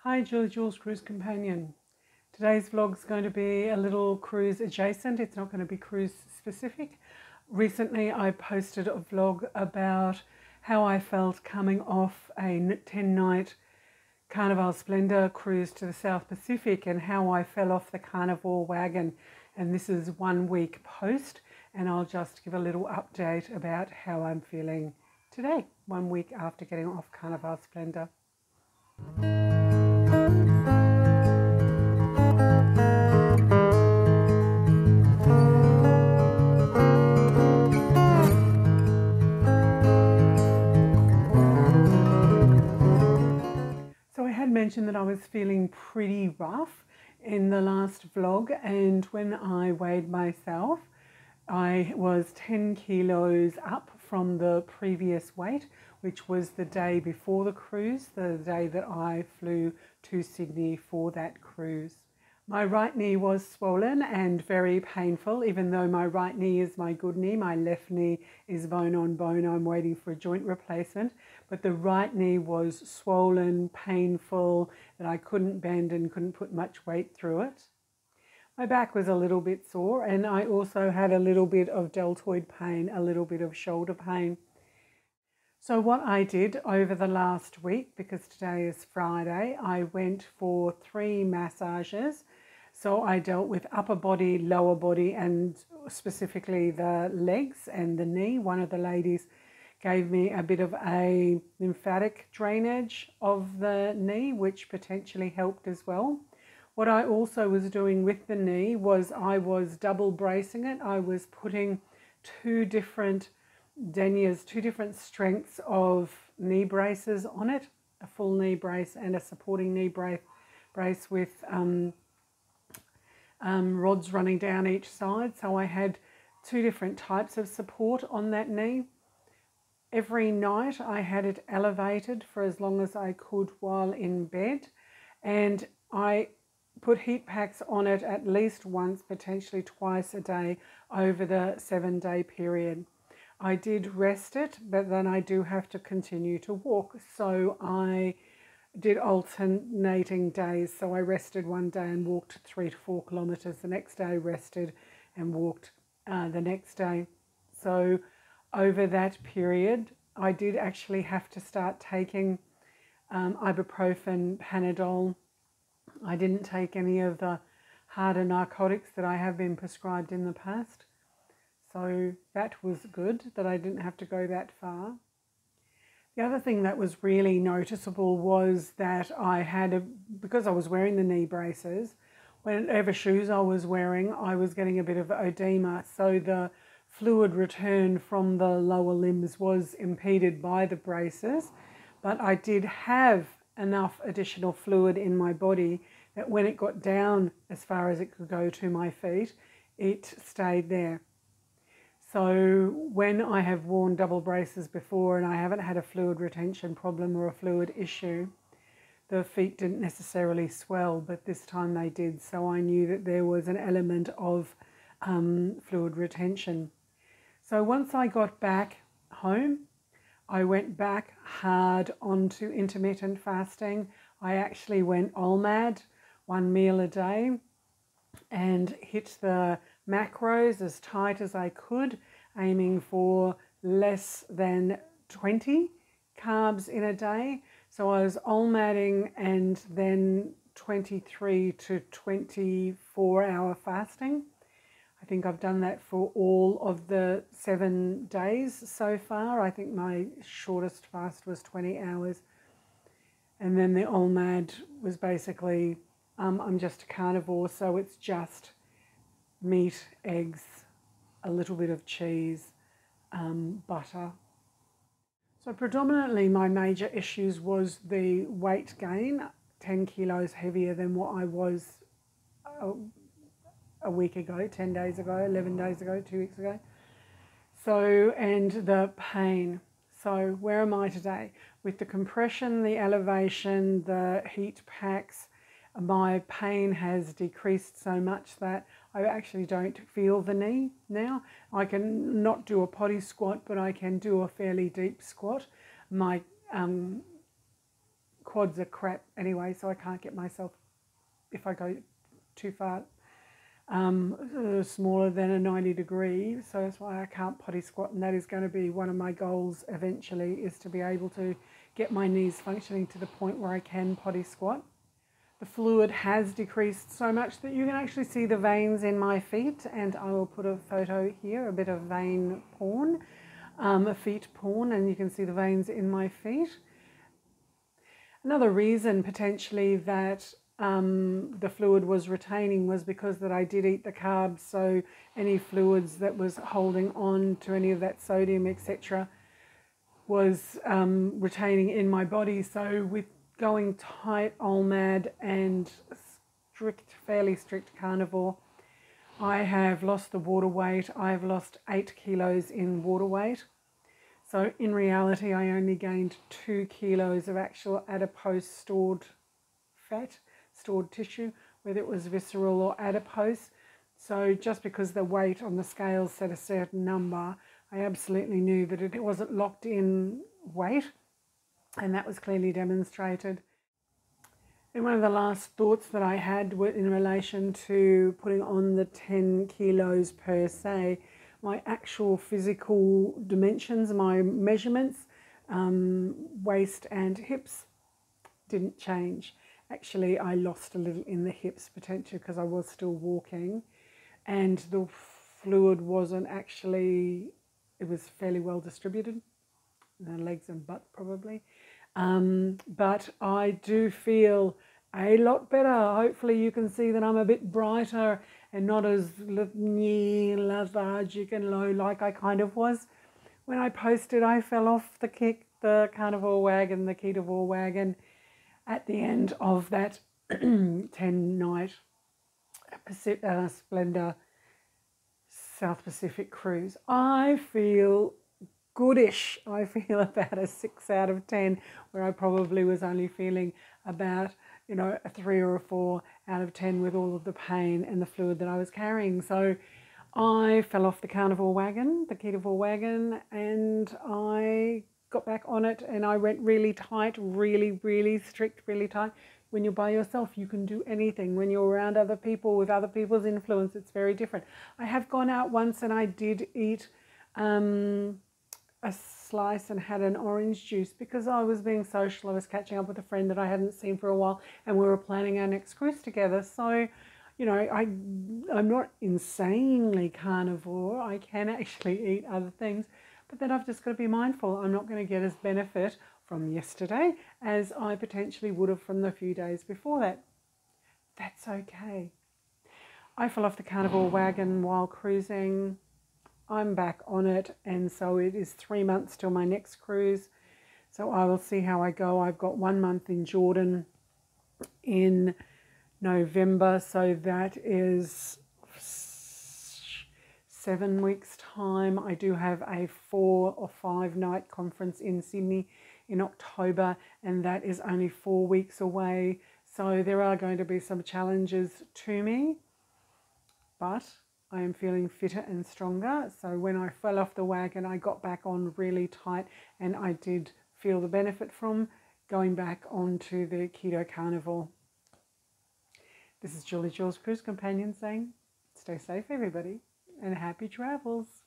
Hi Jules Cruise Companion. Today's vlog is going to be a little cruise adjacent. It's not going to be cruise specific. Recently I posted a vlog about how I felt coming off a 10-night Carnival Splendor cruise to the South Pacific and how I fell off the Carnival Wagon. And this is 1 week post, and I'll just give a little update about how I'm feeling today, 1 week after getting off Carnival Splendor. So I had mentioned that I was feeling pretty rough in the last vlog, and when I weighed myself, I was 10 kilos up from the previous weight, which was the day before the cruise, the day that I flew to Sydney for that cruise. My right knee was swollen and very painful. Even though my right knee is my good knee, my left knee is bone on bone. I'm waiting for a joint replacement. But the right knee was swollen, painful, that I couldn't bend and couldn't put much weight through it. My back was a little bit sore, and I also had a little bit of deltoid pain, a little bit of shoulder pain. So what I did over the last week, because today is Friday, I went for 3 massages. So I dealt with upper body, lower body, and specifically the legs and the knee. One of the ladies gave me a bit of a lymphatic drainage of the knee, which potentially helped as well. What I also was doing with the knee was I was double bracing it. I was putting 2 different deniers, 2 different strengths of knee braces on it, a full knee brace and a supporting knee brace with rods running down each side. So I had 2 different types of support on that knee. Every night I had it elevated for as long as I could while in bed, and I put heat packs on it at least once, potentially twice a day over the 7-day period. I did rest it, but then I do have to continue to walk. So I did alternating days. So I rested one day and walked 3 to 4 kilometers. The next day rested and walked the next day. So over that period, I did actually have to start taking ibuprofen, Panadol. I didn't take any of the harder narcotics that I have been prescribed in the past. So that was good that I didn't have to go that far. The other thing that was really noticeable was that I had, because I was wearing the knee braces, whatever shoes I was wearing, I was getting a bit of edema. So the fluid return from the lower limbs was impeded by the braces, but I did have enough additional fluid in my body that when it got down as far as it could go to my feet, it stayed there. So when I have worn double braces before and I haven't had a fluid retention problem or a fluid issue, the feet didn't necessarily swell, but this time they did. So I knew that there was an element of fluid retention. So once I got back home, I went back hard onto intermittent fasting. I actually went OLMAD, 1 meal a day, and hit the macros as tight as I could, aiming for less than 20 carbs in a day. So I was OLMADing and then 23 to 24 hour fasting. I think I've done that for all of the 7 days so far. I think my shortest fast was 20 hours. And then the OLMAD was basically, I'm just a carnivore, so it's just meat, eggs, a little bit of cheese, butter. So predominantly my major issues was the weight gain, 10 kilos heavier than what I was a week ago, 10 days ago, 11 days ago, 2 weeks ago. So, and the pain. So where am I today? With the compression, the elevation, the heat packs, my pain has decreased so much that I actually don't feel the knee now. I can not do a potty squat, but I can do a fairly deep squat. My quads are crap anyway, so I can't get myself, if I go too far, smaller than a 90 degree. So that's why I can't potty squat, and that is going to be one of my goals eventually, is to be able to get my knees functioning to the point where I can potty squat. The fluid has decreased so much that you can actually see the veins in my feet, and I will put a photo here, a bit of vein porn, a feet porn, and you can see the veins in my feet. Another reason potentially that the fluid was retaining was because that I did eat the carbs, so any fluids that was holding on to any of that sodium, etc., was retaining in my body. So with going tight OLMAD and fairly strict carnivore, I have lost the water weight. I've lost 8 kilos in water weight. So in reality, I only gained 2 kilos of actual adipose stored fat, stored tissue, whether it was visceral or adipose. So just because the weight on the scale said a certain number, I absolutely knew that it wasn't locked in weight, and that was clearly demonstrated. And one of the last thoughts that I had were in relation to putting on the 10 kilos per se, my actual physical dimensions, my measurements, waist and hips didn't change. Actually, I lost a little in the hips potentially because I was still walking, and the fluid wasn't actually, it was fairly well distributed, the legs and butt probably. But I do feel a lot better. Hopefully you can see that I'm a bit brighter and not as lethargic and low like I kind of was. When I posted, I fell off the Carnival Wagon, the Keto-Carnivore Wagon, at the end of that 10-night Splendor South Pacific cruise. I feel goodish. I feel about a 6 out of 10, where I probably was only feeling about, you know, a 3 or a 4 out of 10 with all of the pain and the fluid that I was carrying. So I fell off the Carnival Wagon, the Keto-Carnivore Wagon, and I got back on it, and I went really tight, really strict, really tight. When you're by yourself, you can do anything. When you're around other people, with other people's influence, it's very different. I have gone out once and I did eat a slice and had an orange juice because I was being social. I was catching up with a friend that I hadn't seen for a while, and we were planning our next cruise together. So, you know, I'm not insanely carnivore. I can actually eat other things, but then I've just got to be mindful. I'm not going to get as benefit from yesterday as I potentially would have from the few days before that. That's okay. I fell off the Carnival Wagon while cruising. I'm back on it, and so it is 3 months till my next cruise. So I will see how I go. I've got 1 month in Jordan in November, so that is 7 weeks time. I do have a 4 or 5 night conference in Sydney in October, and that is only 4 weeks away. So there are going to be some challenges to me, but I am feeling fitter and stronger. So when I fell off the wagon, I got back on really tight, and I did feel the benefit from going back onto the Keto-Carnivore. This is Julie Jules Cruise Companion saying, stay safe everybody, and happy travels.